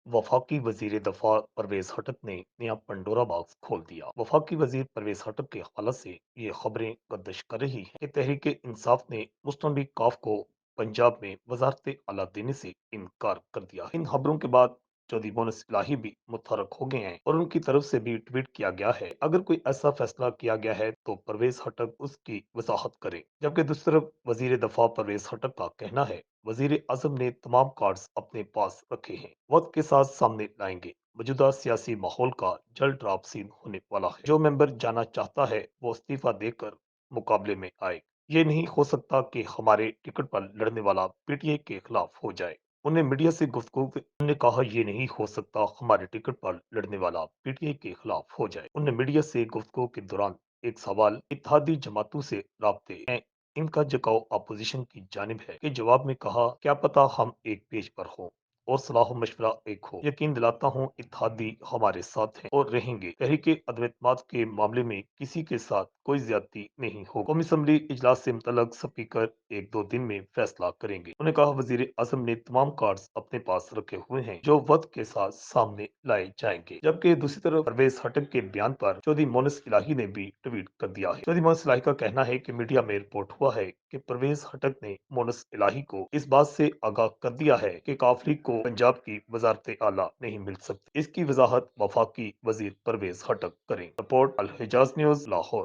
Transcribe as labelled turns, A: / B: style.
A: वफाकी वजीर दफा परवेज हटक ने नया पंडोरा बॉक्स खोल दिया। वफाकी वजीर परवेज हटक के हवाले से ये खबरें गर्दिश कर रही हैं कि तहरीक इंसाफ ने मुस्लिम काफ को पंजाब में वजारत आला देने से इनकार कर दिया है। इन खबरों के बाद चौधरी मोनस इलाही भी मुतहरक हो गए हैं और उनकी तरफ से भी ट्वीट किया गया है, अगर कोई ऐसा फैसला किया गया है तो परवेज हटक उसकी वजाहत करे। जबकि दूसरी तरफ वजीर दफा परवेज हटक का कहना है, वजीर आजम ने तमाम कार्ड्स अपने पास रखे हैं, वक्त के साथ सामने लाएंगे। मौजूदा सियासी माहौल का जल्द ड्राप सीन होने वाला है। जो मेंबर जाना चाहता है वो इस्तीफा देकर मुकाबले में आए। ये नहीं हो सकता कि हमारे टिकट पर लड़ने वाला पीटीआई के खिलाफ हो जाए। उन्हें मीडिया से गुफ्तगू उन्होंने कहा, ये नहीं हो सकता हमारे टिकट पर लड़ने वाला पीटीआई के खिलाफ हो जाए। उन्हें मीडिया से गुफ्तगू के दौरान एक सवाल इत्तेहादी जमातों से राब्ते हैं, इनका झुकाव अपोजिशन की जानिब है, के जवाब में कहा, क्या पता हम एक पेज पर हों और सलाह मशवरा एक हो। यकीन दिलाता हूँ इत्तेहादी हमारे साथ हैं और रहेंगे। तहरीके अदम एतमाद के मामले में किसी के साथ कोई ज्यादती नहीं हो। कौमी असम्बली इजलास से मुतल्लक स्पीकर एक दो दिन में फैसला करेंगे। उन्होंने कहा, वजीर आजम ने तमाम कार्ड्स अपने पास रखे हुए हैं जो वक्त के साथ सामने लाए जाएंगे। जबकि दूसरी तरफ परवेज हटक के बयान पर चौधरी मोनस इलाही ने भी ट्वीट कर दिया है। चौधरी मोनस इलाही का कहना है कि मीडिया में रिपोर्ट हुआ है कि परवेज हटक ने मोनस इलाही को इस बात से आगाह कर दिया है कि काफरी को पंजाब की वजारत आला नहीं मिल सकती। इसकी वजाहत वफाकी वजीर परवेज हटक करें। रिपोर्ट अल हिजाज न्यूज, लाहौर।